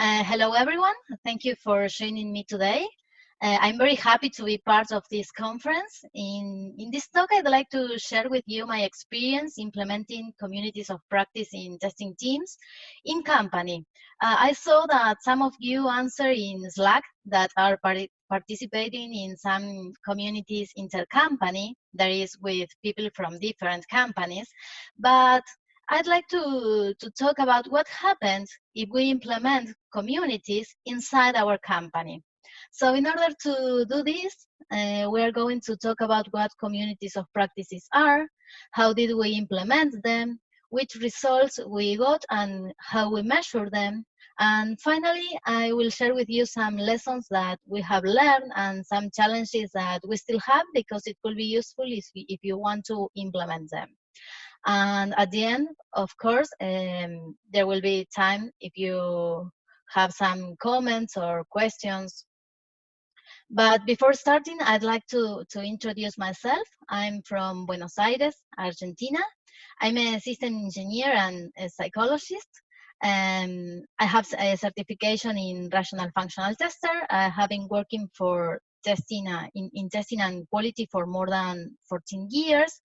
Hello, everyone. Thank you for joining me today. I'm very happy to be part of this conference. In this talk, I'd like to share with you my experience implementing communities of practice in testing teams in company. I saw that some of you answer in Slack that are participating in some communities intercompany, that is with people from different companies, but I'd like to talk about what happens if we implement communities inside our company. So in order to do this, we are going to talk about what communities of practices are, how did we implement them, which results we got and how we measure them. And finally, I will share with you some lessons that we have learned and some challenges that we still have because it could be useful if you want to implement them. And at the end, of course, there will be time if you have some comments or questions. But before starting, I'd like to introduce myself. I'm from Buenos Aires, Argentina. I'm a system engineer and a psychologist. I have a certification in rational functional tester. I have been working for testing in testing and quality for more than 14 years.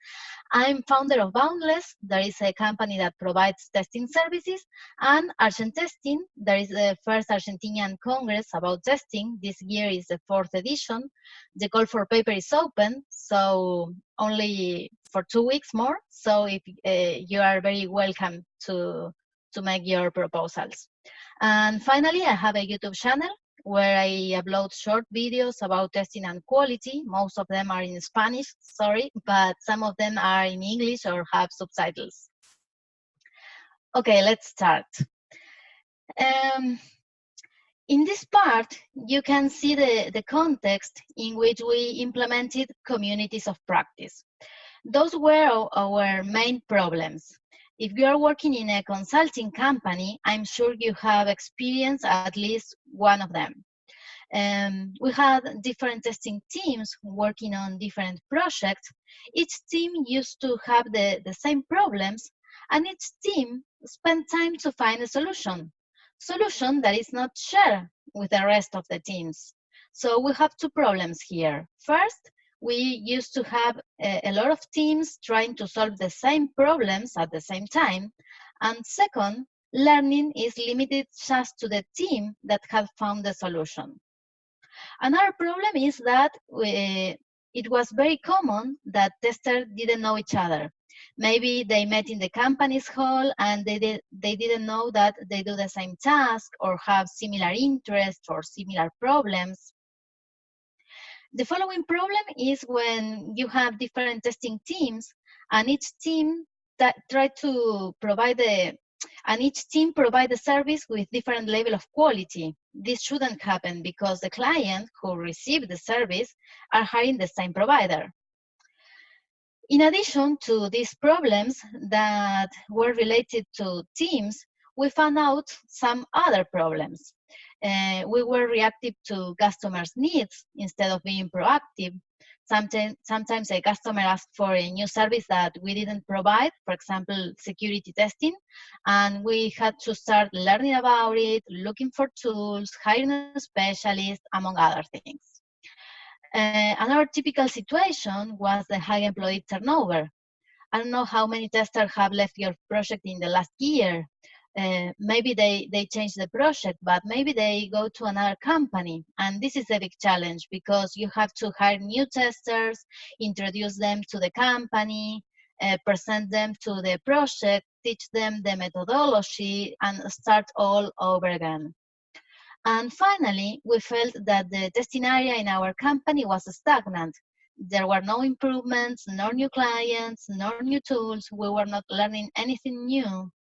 I'm founder of Boundless. There is a company that provides testing services, and Argent Testing. There is the first Argentinian Congress about testing. This year is the 4th edition. The call for paper is open, so only for 2 weeks more. So if you are very welcome to make your proposals. And finally, I have a YouTube channel where I upload short videos about testing and quality. Most of them are in Spanish, sorry, but some of them are in English or have subtitles. Okay, let's start. In this part, you can see the context in which we implemented communities of practice. Those were our main problems. If you are working in a consulting company, I'm sure you have experienced at least one of them. We had different testing teams working on different projects. Each team used to have the same problems, and each team spent time to find a solution that is not shared with the rest of the teams. So we have two problems here. First, we used to have a lot of teams trying to solve the same problems at the same time. And second, learning is limited just to the team that had found the solution. Another problem is that it was very common that testers didn't know each other. Maybe they met in the company's hall and they didn't know that they do the same task or have similar interests or similar problems. The following problem is when you have different testing teams and each team provide the service with different level of quality. This shouldn't happen because the client who received the service are hiring the same provider. In addition to these problems that were related to teams, we found out some other problems. We were reactive to customers' needs instead of being proactive. Sometimes a customer asked for a new service that we didn't provide, for example, security testing, and we had to start learning about it, looking for tools, hiring a specialist, among other things. Another typical situation was the high employee turnover. I don't know how many testers have left your project in the last year. Maybe they change the project, but maybe they go to another company. And this is a big challenge because you have to hire new testers, introduce them to the company, present them to the project, teach them the methodology, and start all over again. And finally, we felt that the testing area in our company was stagnant. There were no improvements, no new clients, no new tools. We were not learning anything new.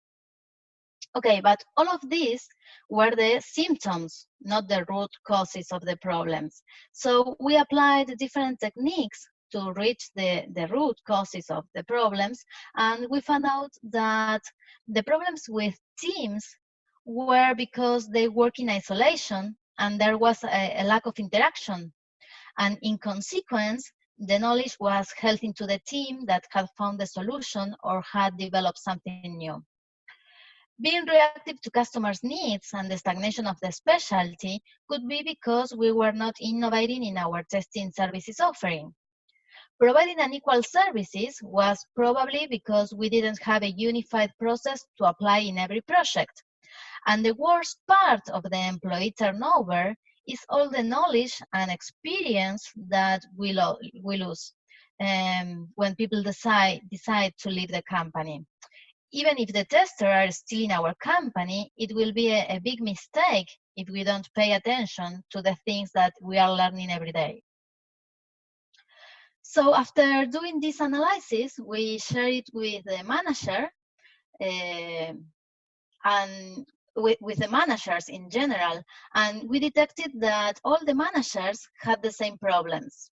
Okay, but all of these were the symptoms, not the root causes of the problems. So we applied different techniques to reach the root causes of the problems, and we found out that the problems with teams were because they work in isolation and there was a lack of interaction. And in consequence, the knowledge was held into the team that had found the solution or had developed something new. Being reactive to customers' needs and the stagnation of the specialty could be because we were not innovating in our testing services offering. Providing unequal services was probably because we didn't have a unified process to apply in every project. And the worst part of the employee turnover is all the knowledge and experience that we lose when people decide to leave the company. Even if the testers are still in our company, it will be a big mistake if we don't pay attention to the things that we are learning every day. So after doing this analysis, we share it with the manager uh, and with the managers in general, and we detected that all the managers had the same problems.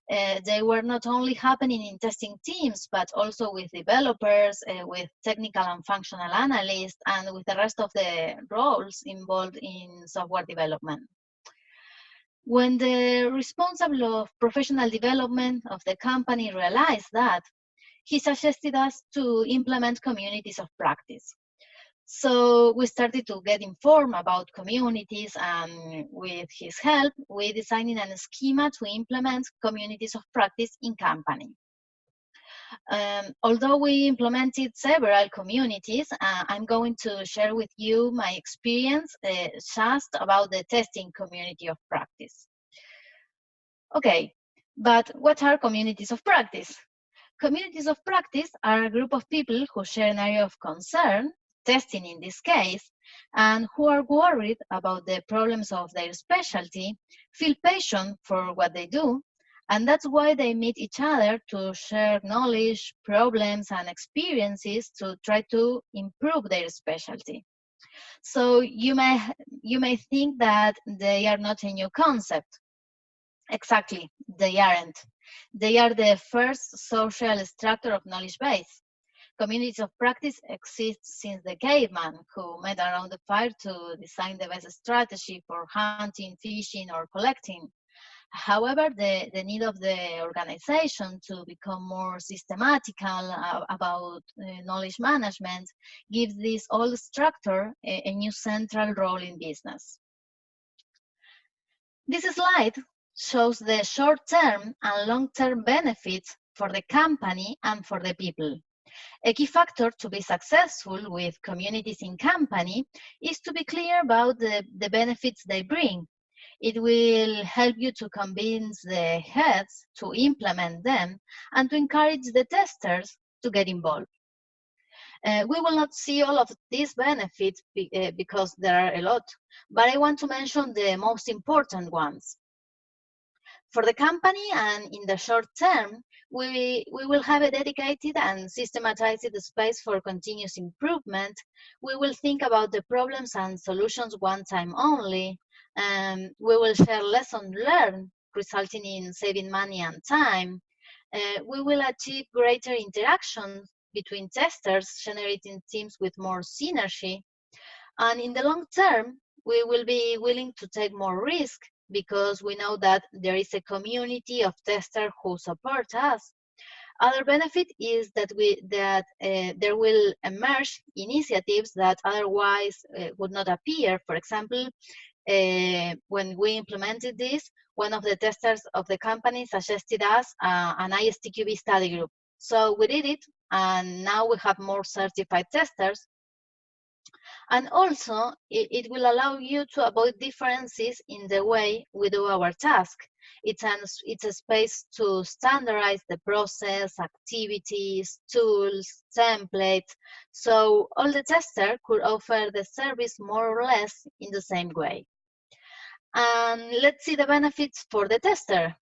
They were not only happening in testing teams, but also with developers, with technical and functional analysts, and with the rest of the roles involved in software development. When the responsible of professional development of the company realized that, he suggested us to implement communities of practice. So we started to get informed about communities, and with his help, we designed a schema to implement communities of practice in company. Although we implemented several communities, I'm going to share with you my experience just about the testing community of practice. Okay, but what are communities of practice? Communities of practice are a group of people who share an area of concern, testing in this case, and who are worried about the problems of their specialty, feel passion for what they do, and that's why they meet each other to share knowledge, problems, and experiences to try to improve their specialty. So you may think that they are not a new concept. Exactly, they aren't. They are the first social structure of knowledge base. Communities of practice exist since the caveman who met around the fire to design the best strategy for hunting, fishing, or collecting. However, the need of the organization to become more systematical about knowledge management gives this old structure a new central role in business. This slide shows the short-term and long-term benefits for the company and for the people. A key factor to be successful with communities in company is to be clear about the benefits they bring. It will help you to convince the heads to implement them and to encourage the testers to get involved. We will not see all of these benefits because there are a lot, but I want to mention the most important ones. For the company and in the short term, we will have a dedicated and systematized space for continuous improvement. We will think about the problems and solutions one time only. We will share lessons learned, resulting in saving money and time. We will achieve greater interaction between testers, generating teams with more synergy. And in the long term, we will be willing to take more risk because we know that there is a community of testers who support us. Other benefit is that there will emerge initiatives that otherwise would not appear. For example, when we implemented this, one of the testers of the company suggested us an ISTQB study group. So we did it, and now we have more certified testers. And also, it will allow you to avoid differences in the way we do our task. It's a space to standardize the process, activities, tools, templates, so all the testers could offer the service more or less in the same way. And let's see the benefits for the tester.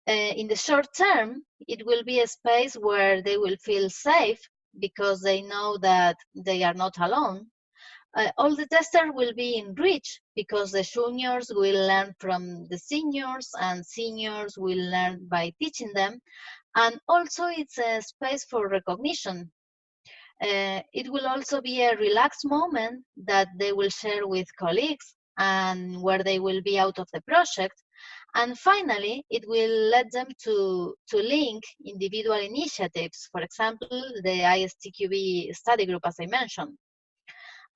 In the short term, it will be a space where they will feel safe because they know that they are not alone. All the testers will be enriched because the juniors will learn from the seniors and seniors will learn by teaching them. And also it's a space for recognition. It will also be a relaxed moment that they will share with colleagues and where they will be out of the project. And finally, it will let them to link individual initiatives, for example, the ISTQB study group, as I mentioned.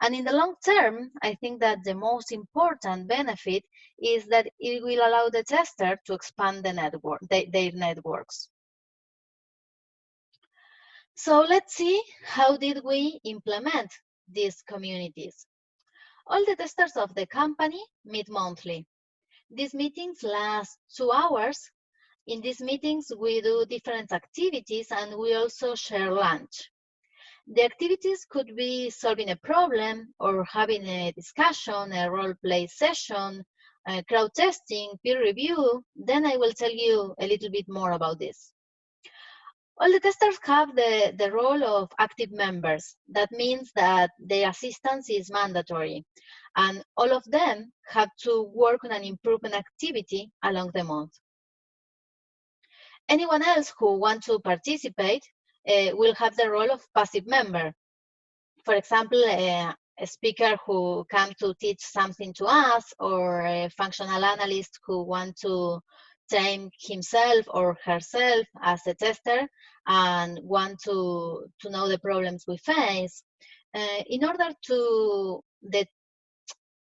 And in the long term, I think that the most important benefit is that it will allow the tester to expand the network, their networks. So let's see, how did we implement these communities? All the testers of the company meet monthly. These meetings last 2 hours. In these meetings, we do different activities and we also share lunch. The activities could be solving a problem or having a discussion, a role-play session, crowd testing, peer review. Then I will tell you a little bit more about this. All the testers have the role of active members. That means that their assistance is mandatory, and all of them have to work on an improvement activity along the month. Anyone else who wants to participate will have the role of passive member. For example, a speaker who comes to teach something to us, or a functional analyst who wants to train himself or herself as a tester and want to know the problems we face. In order to,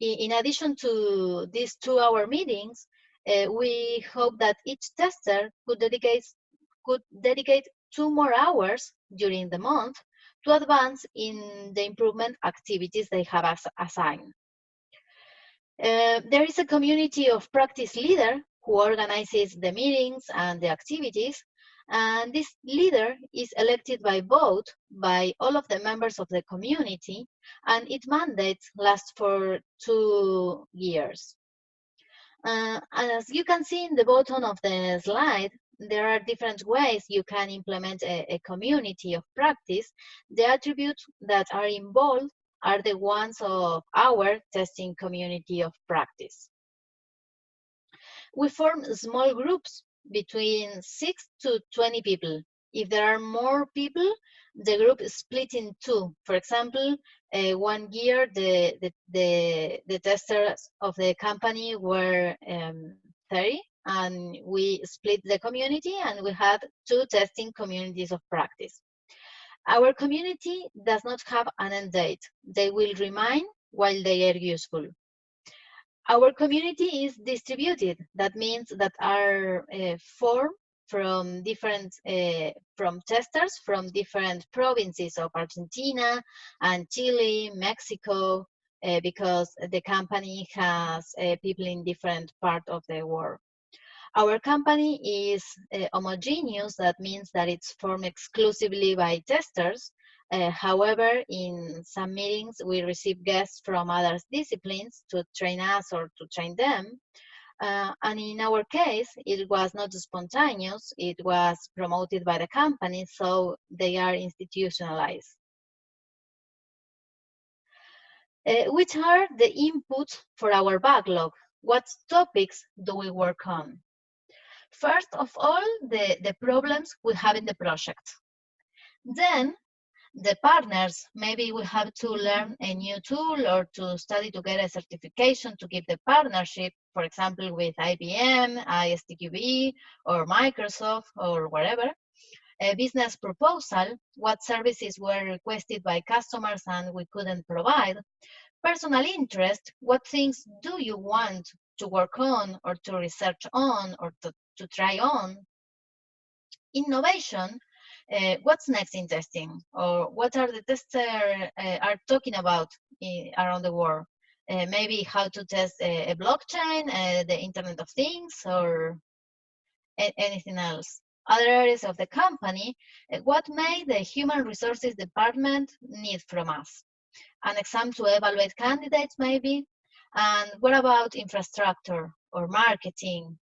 in addition to these 2-hour meetings, we hope that each tester could dedicate 2 more hours during the month to advance in the improvement activities they have assigned. There is a community of practice leader who organizes the meetings and the activities, and this leader is elected by vote by all of the members of the community, and its mandate lasts for 2 years. And as you can see in the bottom of the slide, there are different ways you can implement a community of practice. The attributes that are involved are the ones of our testing community of practice. We form small groups between 6 to 20 people. If there are more people, the group is split in two. For example, 1 year, the testers of the company were 30, and we split the community, and we had 2 testing communities of practice. Our community does not have an end date. They will remain while they are useful. Our community is distributed. That means that are formed from different from testers from different provinces of Argentina and Chile, Mexico, because the company has people in different parts of the world. Our company is homogeneous. That means that it's formed exclusively by testers. However, in some meetings, we receive guests from other disciplines to train us or to train them. And in our case, it was not spontaneous. It was promoted by the company, so they are institutionalized. Which are the inputs for our backlog? What topics do we work on? First of all, the problems we have in the project. Then the partners, maybe we have to learn a new tool or to study to get a certification to keep the partnership, for example, with IBM, ISTQB, or Microsoft, or whatever. A business proposal, what services were requested by customers and we couldn't provide. Personal interest, what things do you want to work on or to research on or to try on. Innovation, what's next in testing, or what are the testers are talking about around the world. Maybe how to test a blockchain, the Internet of Things, or anything else. Other areas of the company, what may the human resources department need from us? An exam to evaluate candidates maybe. And what about infrastructure or marketing?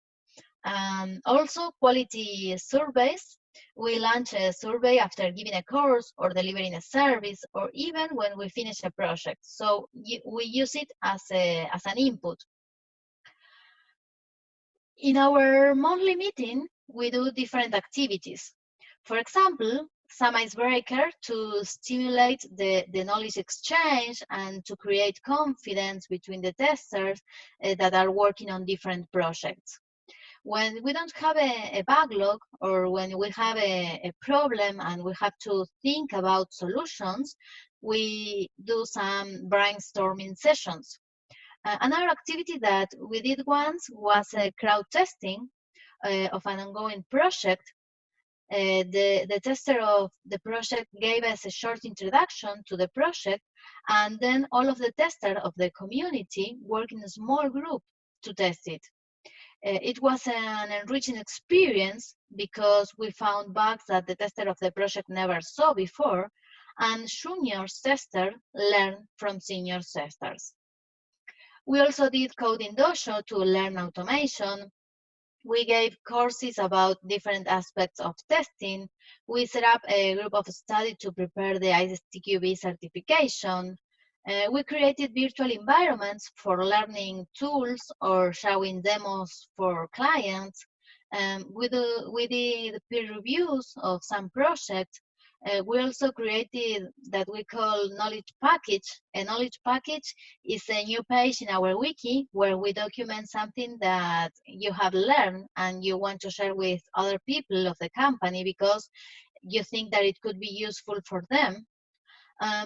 Also quality surveys. We launch a survey after giving a course or delivering a service, or even when we finish a project. So we use it as an input. In our monthly meeting, we do different activities. For example, some icebreaker to stimulate the knowledge exchange and to create confidence between the testers that are working on different projects. When we don't have a backlog, or when we have a problem and we have to think about solutions, we do some brainstorming sessions. Another activity that we did once was a crowd testing of an ongoing project. The tester of the project gave us a short introduction to the project, and then all of the testers of the community worked in a small group to test it. It was an enriching experience because we found bugs that the tester of the project never saw before, and junior testers learned from senior testers. We also did coding dojo to learn automation. We gave courses about different aspects of testing. We set up a group of study to prepare the ISTQB certification. We created virtual environments for learning tools or showing demos for clients. We did peer reviews of some projects. We also created that we call knowledge package. A knowledge package is a new page in our wiki where we document something that you have learned and you want to share with other people of the company because you think that it could be useful for them.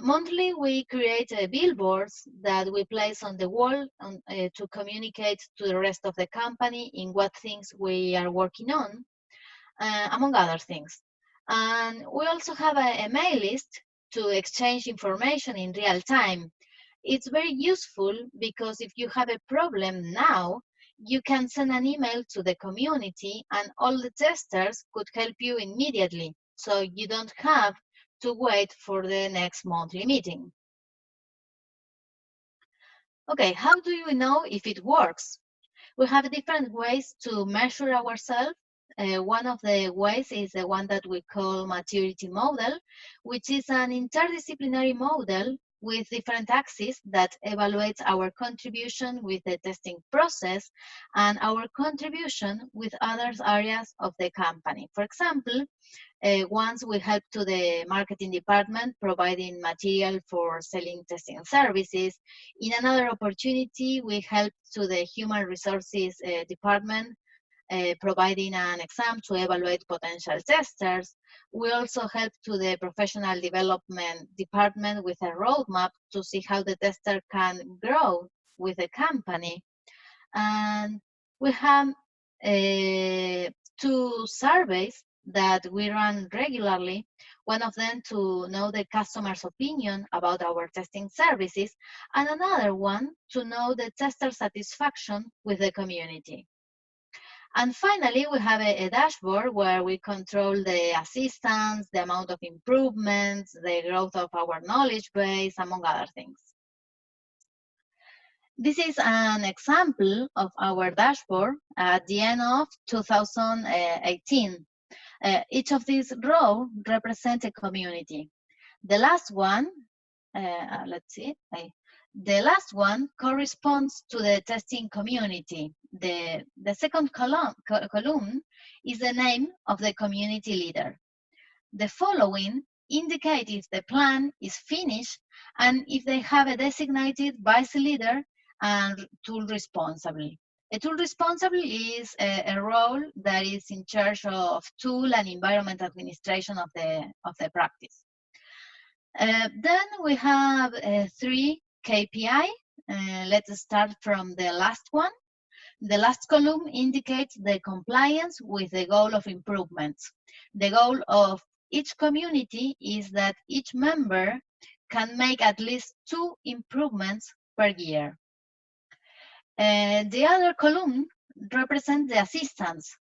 Monthly, we create billboards that we place on the wall to communicate to the rest of the company in what things we are working on, among other things. And we also have a mail list to exchange information in real time. It's very useful because if you have a problem now, you can send an email to the community and all the testers could help you immediately. So you don't have to wait for the next monthly meeting. Okay, how do you know if it works? We have different ways to measure ourselves. One of the ways is the one that we call maturity model, which is an interdisciplinary model with different axes that evaluates our contribution with the testing process and our contribution with other areas of the company. For example, once we helped to the marketing department providing material for selling testing services. In another opportunity, we helped to the human resources department providing an exam to evaluate potential testers. We also helped to the professional development department with a roadmap to see how the tester can grow with the company. And we have two surveys that we run regularly. One of them to know the customer's opinion about our testing services, and another one to know the tester satisfaction with the community. And finally, we have a dashboard where we control the assistance, the amount of improvements, the growth of our knowledge base, among other things. This is an example of our dashboard at the end of 2018. Each of these rows represents a community. The last one, let's see, the last one corresponds to the testing community. The second column is the name of the community leader. The following indicate if the plan is finished and if they have a designated vice leader and tool responsible. A tool responsible is a role that is in charge of tool and environment administration of the practice. Then we have 3 KPI. Let's start from the last one. The last column indicates the compliance with the goal of improvements. The goal of each community is that each member can make at least 2 improvements per year. The other column represents the assistance.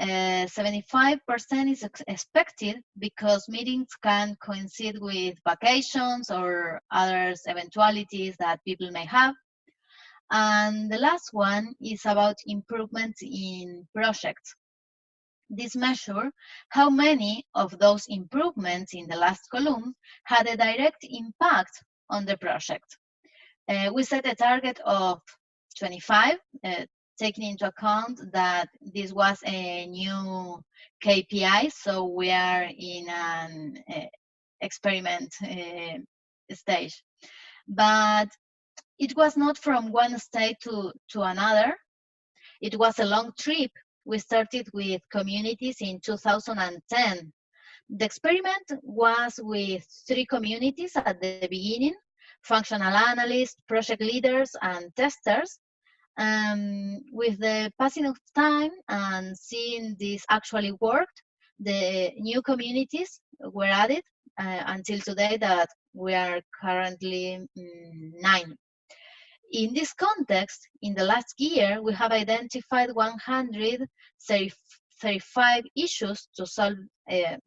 75% is expected because meetings can coincide with vacations or other eventualities that people may have. And the last one is about improvements in projects. This measures how many of those improvements in the last column had a direct impact on the project. We set a target of 25, taking into account that this was a new KPI, so we are in an experiment stage. But it was not from one state to another. It was a long trip. We started with communities in 2010. The experiment was with 3 communities at the beginning: functional analysts, project leaders, and testers. With the passing of time and seeing this actually worked, the new communities were added until today that we are currently 9. In this context, in the last year, we have identified 135 issues to solve, and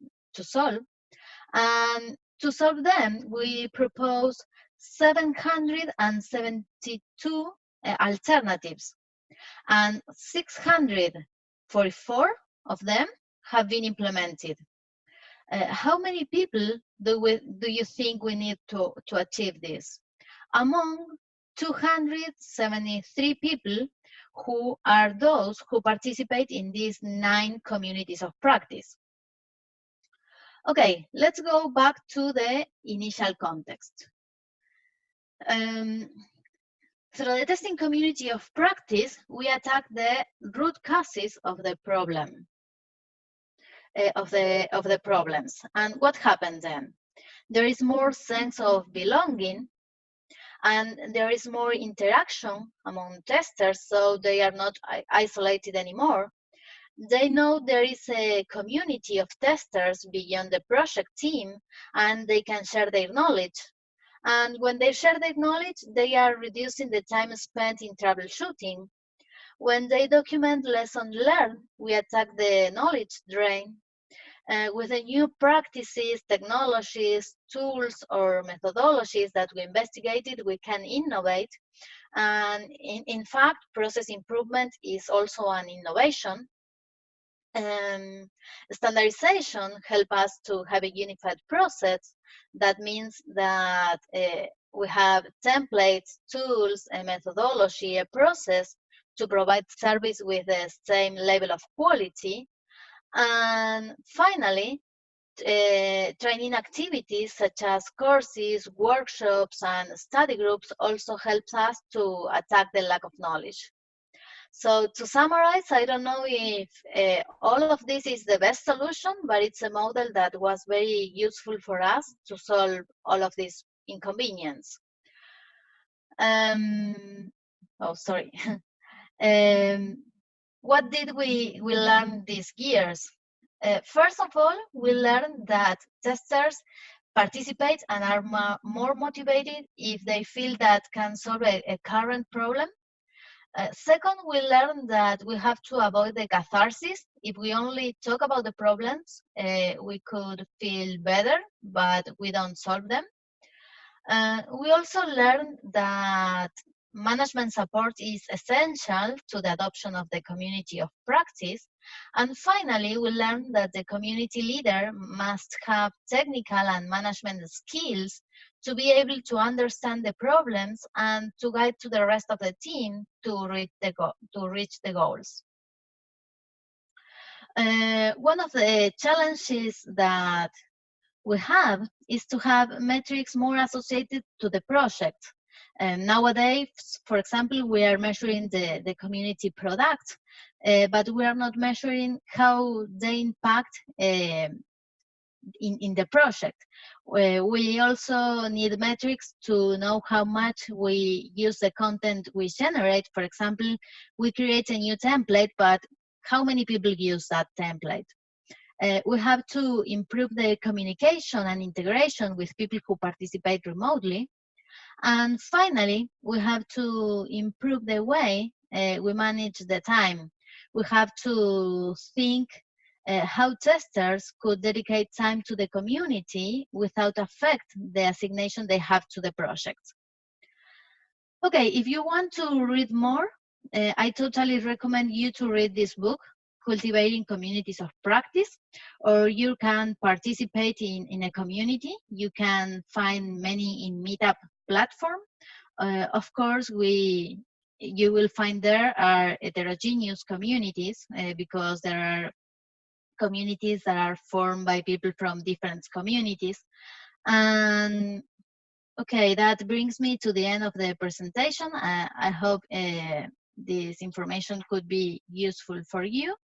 to solve them, we propose 772 alternatives, and 644 of them have been implemented. How many people do you think we need to achieve this? Among 273 people who are those who participate in these 9 communities of practice. Okay, let's go back to the initial context. Through the testing community of practice, we attack the root causes of the problem, of the problems. And what happened then? There is more sense of belonging, and there is more interaction among testers, so they are not isolated anymore. They know there is a community of testers beyond the project team, and they can share their knowledge. And when they share their knowledge, they are reducing the time spent in troubleshooting. When they document lessons learned, we attack the knowledge drain. With the new practices, technologies, tools, or methodologies that we investigated, we can innovate. And in fact, process improvement is also an innovation. Standardization helps us to have a unified process. That means that we have templates, tools, a methodology, a process to provide service with the same level of quality. And finally, training activities such as courses, workshops, and study groups also helps us to attack the lack of knowledge. So to summarize, I don't know if all of this is the best solution, but it's a model that was very useful for us to solve all of this inconvenience. Oh, sorry. What did we learn these years? First of all, we learned that testers participate and are more motivated if they feel that can solve a current problem. Second, we learned that we have to avoid the catharsis. If we only talk about the problems, we could feel better, but we don't solve them. We also learned that management support is essential to the adoption of the community of practice. And finally, we learned that the community leader must have technical and management skills to be able to understand the problems and to guide to the rest of the team to reach the goals. One of the challenges that we have is to have metrics more associated to the project. Nowadays, for example, we are measuring the community product, but we are not measuring how they impact in the project. We also need metrics to know how much we use the content we generate. For example, we create a new template, but how many people use that template? We have to improve the communication and integration with people who participate remotely. And finally, we have to improve the way we manage the time. We have to think how testers could dedicate time to the community without affect the assignation they have to the project. Okay, if you want to read more, I totally recommend you to read this book, Cultivating Communities of Practice, or you can participate in a community. You can find many in Meetup platform. Of course, you will find there are heterogeneous communities because there are communities that are formed by people from different communities. And okay, that brings me to the end of the presentation. I hope this information could be useful for you.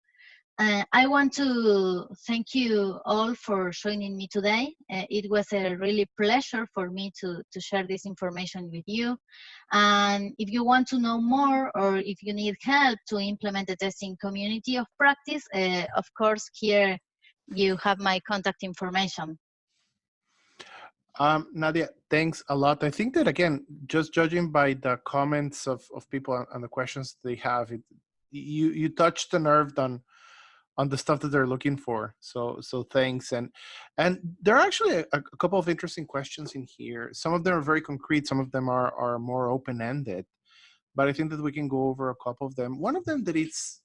I want to thank you all for joining me today. It was a really pleasure for me to share this information with you. And if you want to know more, or if you need help to implement the testing community of practice, of course, here you have my contact information. Nadia, thanks a lot. I think that, again, just judging by the comments of people and the questions they have, you touched the nerve on the stuff that they're looking for. So thanks. And there are actually a couple of interesting questions in here. Some of them are very concrete. Some of them are more open-ended. But I think that we can go over a couple of them. One of them that it's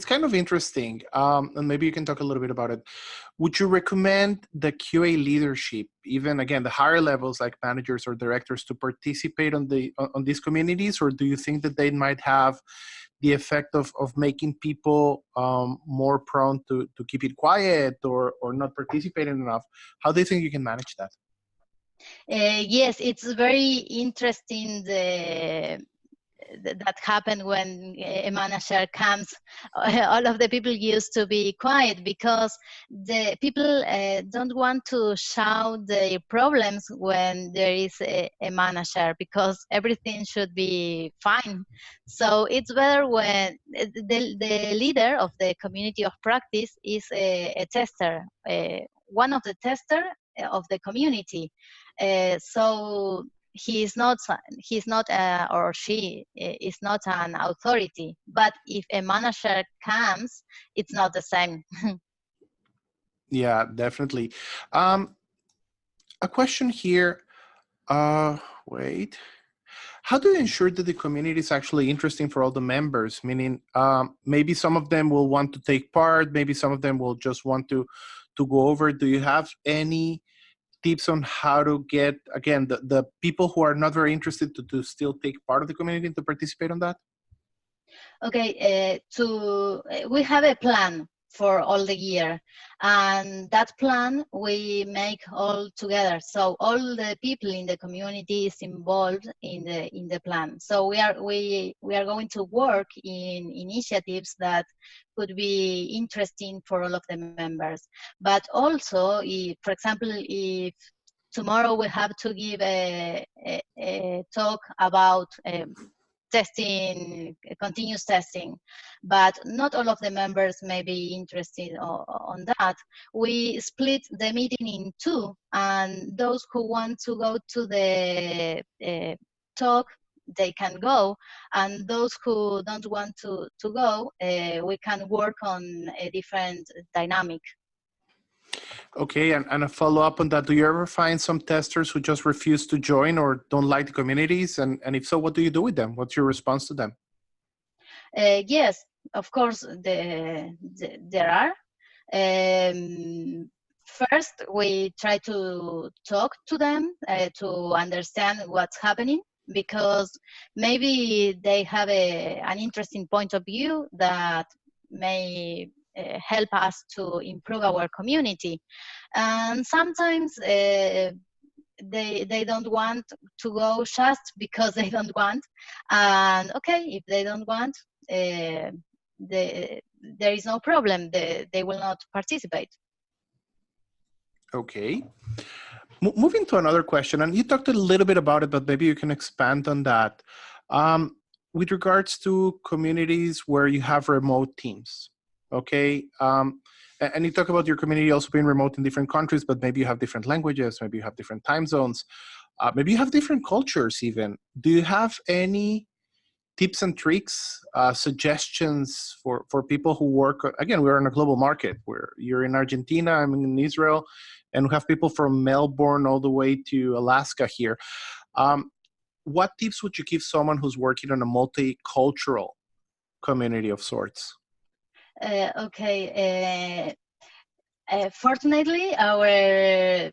kind of interesting, and maybe you can talk a little bit about it. Would you recommend the QA leadership, even again the higher levels like managers or directors, to participate on these communities, or do you think that they might have the effect of making people more prone to keep it quiet or not participating enough? How do you think you can manage that? Yes, it's very interesting that happened when a manager comes. All of the people used to be quiet because the people don't want to shout their problems when there is a manager, because everything should be fine. So it's better when the leader of the community of practice is a tester, one of the tester of the community. So he's not or she is not an authority, but if a manager comes, it's not the same. Yeah, definitely. A question here. Wait. How do you ensure that the community is actually interesting for all the members? Meaning, maybe some of them will want to take part, maybe some of them will just want to go over. Do you have any tips on how to get, again, the people who are not very interested to still take part of the community, to participate on that? Okay, we have a plan for all the year, and that plan we make all together. So all the people in the community is involved in the plan. So we are going to work in initiatives that could be interesting for all of the members. But also, if, for example, if tomorrow we have to give a talk about testing, continuous testing, but not all of the members may be interested on that. We split the meeting in two, and those who want to go to the talk, they can go, and those who don't want to go, we can work on a different dynamic. Okay, and a follow-up on that, do you ever find some testers who just refuse to join or don't like the communities? And if so, what do you do with them? What's your response to them? Yes, of course, there are. First, we try to talk to them to understand what's happening, because maybe they have an interesting point of view that may help us to improve our community. And sometimes they don't want to go just because they don't want. And okay, if they don't want, there is no problem. They will not participate. Okay. Moving to another question, and you talked a little bit about it, but maybe you can expand on that. With regards to communities where you have remote teams, okay? And you talk about your community also being remote in different countries, but maybe you have different languages, maybe you have different time zones, maybe you have different cultures even. Do you have any tips and tricks, suggestions for people who work? Again, we're in a global market where you're in Argentina, I'm in Israel, and we have people from Melbourne all the way to Alaska here. What tips would you give someone who's working on a multicultural community of sorts? Okay. Fortunately, our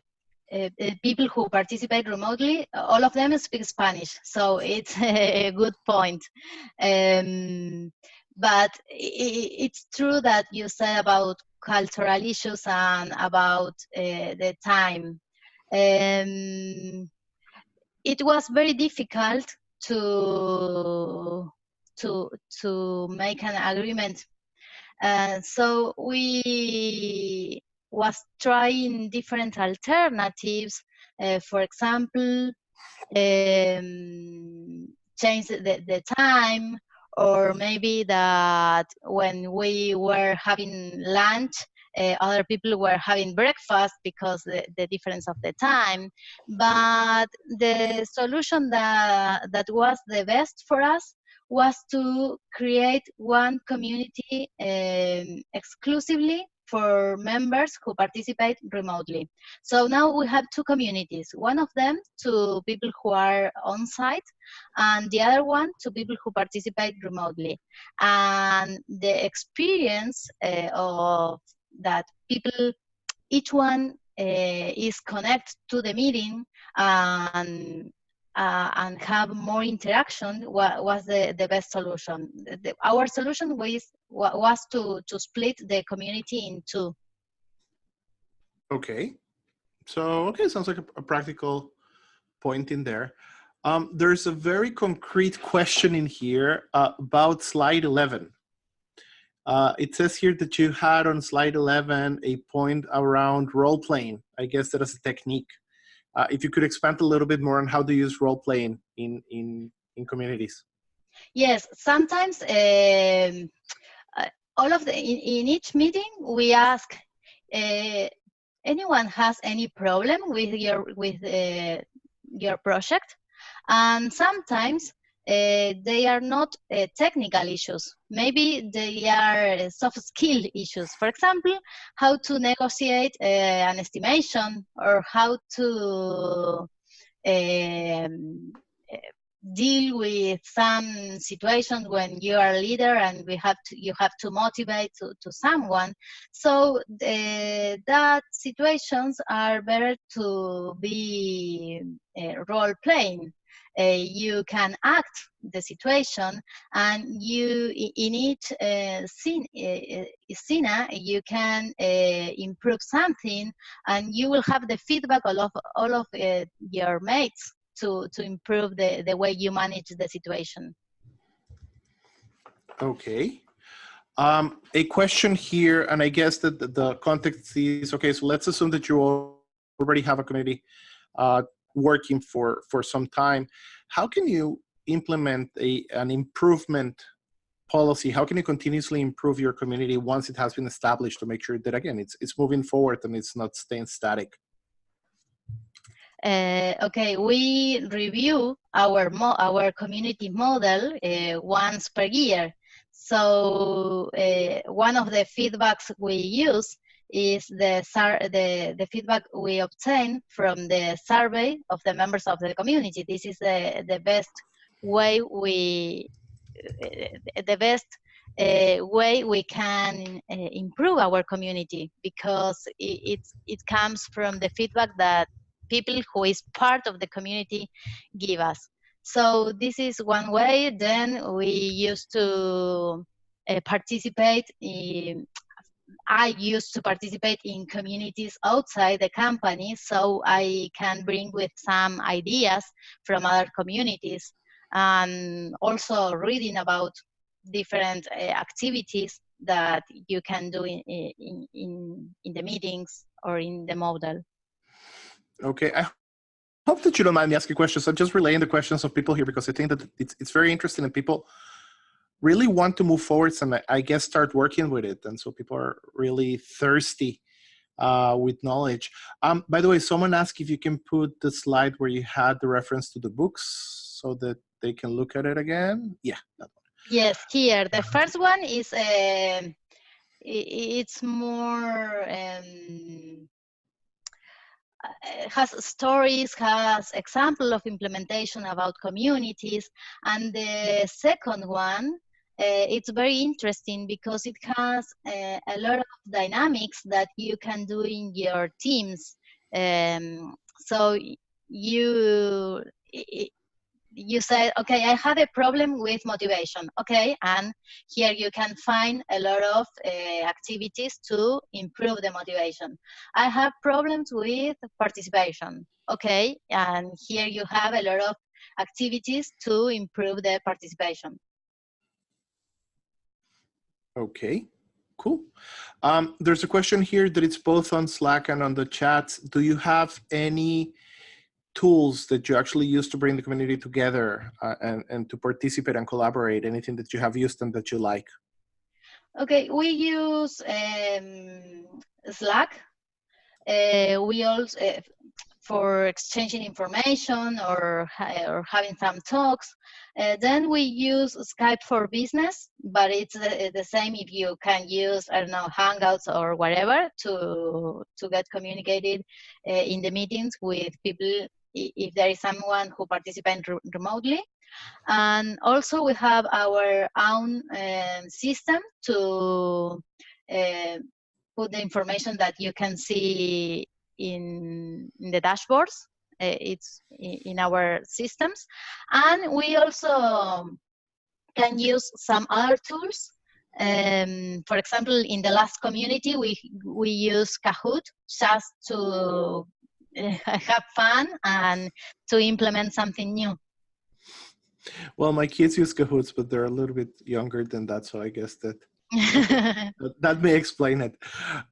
people who participate remotely, all of them speak Spanish, so it's a good point. But it's true that you said about cultural issues and about the time. It was very difficult to make an agreement. So we was trying different alternatives. For example, change the time, or maybe that when we were having lunch, other people were having breakfast because the difference of the time. But the solution that was the best for us was to create one community exclusively for members who participate remotely. So now we have two communities, one of them to people who are on site, and the other one to people who participate remotely. And the experience of that people, each one is connected to the meeting and have more interaction was the best solution. Our solution was to split the community in two. Okay. So, okay, sounds like a practical point in there. There's a very concrete question in here about slide 11. It says here that you had on slide 11 a point around role playing. I guess that is a technique. If you could expand a little bit more on how to use role playing in communities. Yes, sometimes all of in each meeting we ask, anyone has any problem with your project? And sometimes they are not technical issues. Maybe they are soft skill issues. For example, how to negotiate an estimation, or how to deal with some situations when you are a leader and you have to motivate to someone. So that situations are better to be role playing. You can act the situation, and you in each scene you can improve something, and you will have the feedback of all of your mates to improve the way you manage the situation. Okay. A question here, and I guess that the context is, okay, so let's assume that you already have a community working for some time. How can you implement an improvement policy? How can you continuously improve your community once it has been established to make sure that, again, it's moving forward and it's not staying static? Okay, we review our community model once per year. So one of the feedbacks we use is the feedback we obtain from the survey of the members of the community. This is the best way we can improve our community, because it comes from the feedback that people who is part of the community give us. So this is one way. Then we used to participate in, I used to participate in communities outside the company, so I can bring with some ideas from other communities, and also reading about different activities that you can do in the meetings or in the model. Okay, I hope that you don't mind me asking questions. I'm just relaying the questions of people here because I think that it's very interesting and people really want to move forwards and I guess start working with it. And so people are really thirsty with knowledge. By the way, someone asked if you can put the slide where you had the reference to the books so that they can look at it again. Yeah, that one. Yes, here. The first one is, it's more, has stories, has example of implementation about communities. And the second one, it's very interesting because it has a lot of dynamics that you can do in your teams. So you say, okay, I had a problem with motivation. Okay, and here you can find a lot of activities to improve the motivation. I have problems with participation. Okay, and here you have a lot of activities to improve the participation. Okay. Cool. There's a question here that it's both on Slack and on the chat. Do you have any tools that you actually use to bring the community together and to participate and collaborate? Anything that you have used and that you like? Okay, we use Slack. We also for exchanging information or having some talks. Then we use Skype for Business, but it's the same if you can use, I don't know, Hangouts or whatever to get communicated in the meetings with people if there is someone who participates remotely. And also we have our own system to put the information that you can see in the dashboards. It's in our systems. And we also can use some other tools. For example, in the last community, we use Kahoot just to have fun and to implement something new. Well, my kids use Kahoots, but they're a little bit younger than that, so I guess that that may explain it.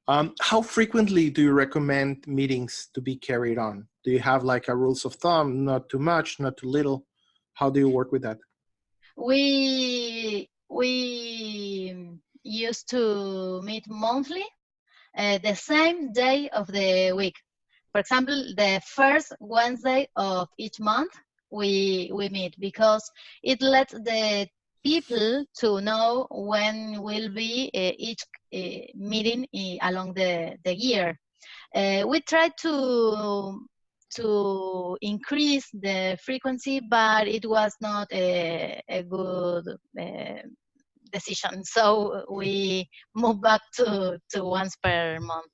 How frequently do you recommend meetings to be carried on? Do you have like a rules of thumb, not too much, not too little? How do you work with that? We used to meet monthly, the same day of the week. For example, the first Wednesday of each month, we meet because it lets the people to know when will be each meeting along the year. We try to increase the frequency, but it was not a good decision. So we moved back to once per month.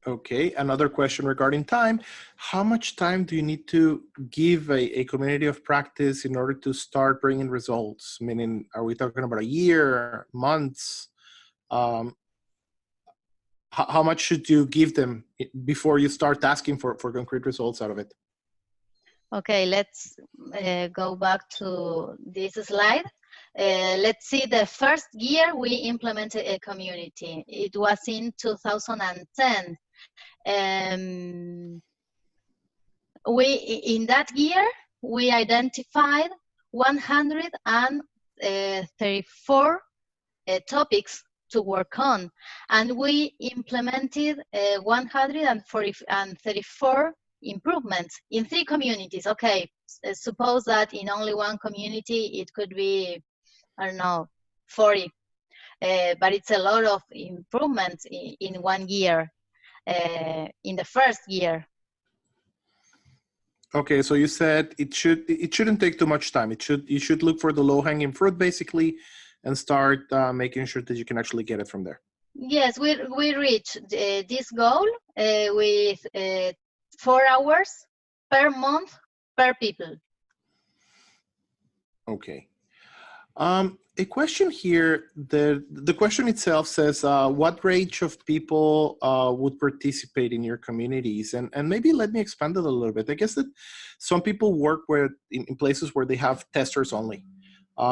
Okay, another question regarding time. How much time do you need to give a community of practice in order to start bringing results? Meaning, are we talking about a year, months? How much should you give them before you start asking for concrete results out of it? Okay, let's go back to this slide. Let's see, the first year we implemented a community. It was in 2010. In that year, we identified 134 topics to work on, and we implemented 134 improvements in 3 communities. Okay, suppose that in only one community it could be, I don't know, 40, but it's a lot of improvements in 1 year, in the first year. Okay, so you said it shouldn't take too much time. You should look for the low-hanging fruit basically, and start making sure that you can actually get it from there. Yes, we reached this goal with 4 hours per month per people. Okay. A question here, the question itself says, what range of people would participate in your communities? And maybe let me expand it a little bit. I guess that some people work in places where they have testers only.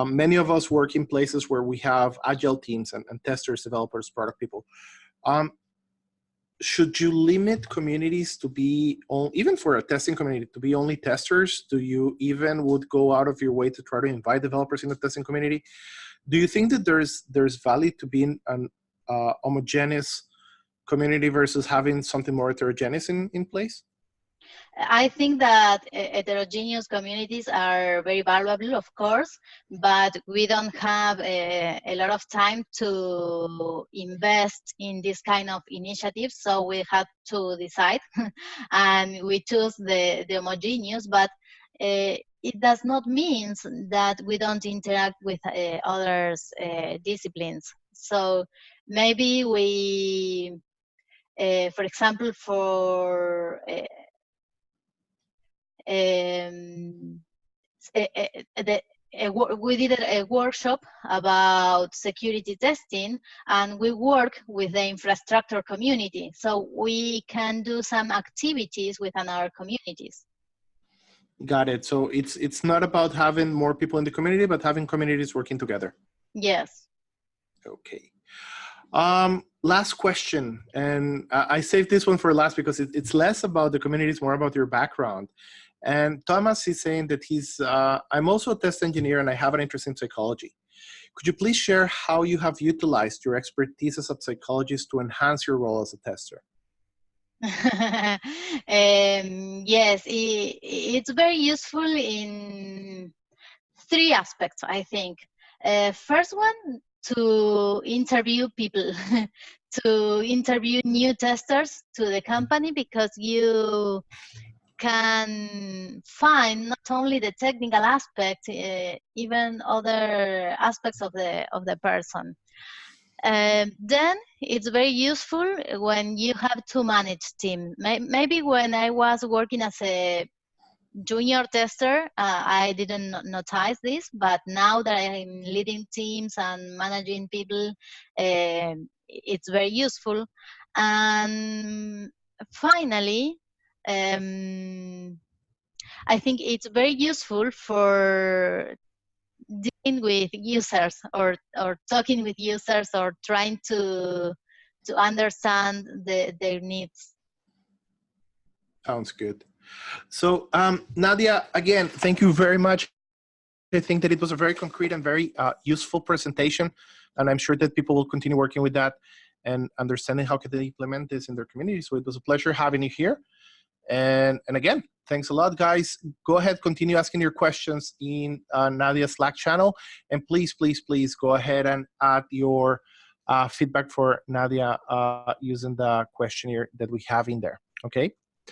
Many of us work in places where we have agile teams and testers, developers, product people. Should you limit communities to be, even for a testing community, to be only testers? Do you even would go out of your way to try to invite developers in the testing community? Do you think that there's value to being an homogeneous community versus having something more heterogeneous in place? I think that heterogeneous communities are very valuable, of course, but we don't have a lot of time to invest in this kind of initiatives, so we had to decide, and we choose the homogeneous, but it does not mean that we don't interact with other disciplines. So maybe we, for example, we did a workshop about security testing, and we work with the infrastructure community, so we can do some activities within our communities. Got it. So it's not about having more people in the community, but having communities working together. Yes. Okay. Last question, and I saved this one for last because it's less about the community, it's more about your background. And Thomas is saying that I'm also a test engineer and I have an interest in psychology. Could you please share how you have utilized your expertise as a psychologist to enhance your role as a tester? Yes, it's very useful in three aspects, I think. First one, to interview people, to interview new testers to the company, because you can find not only the technical aspect, even other aspects of the person. Then it's very useful when you have to manage team. Maybe when I was working as a junior tester, I didn't notice this, but now that I'm leading teams and managing people, it's very useful. And finally, I think it's very useful for dealing with users, or talking with users, or trying to understand their needs. Sounds good. So Nadia, again, thank you very much. I think that it was a very concrete and very useful presentation, and I'm sure that people will continue working with that and understanding how can they implement this in their community. So it was a pleasure having you here. And again, thanks a lot, guys. Go ahead, continue asking your questions in Nadia's Slack channel. And please, please, please go ahead and add your feedback for Nadia using the questionnaire that we have in there. Okay.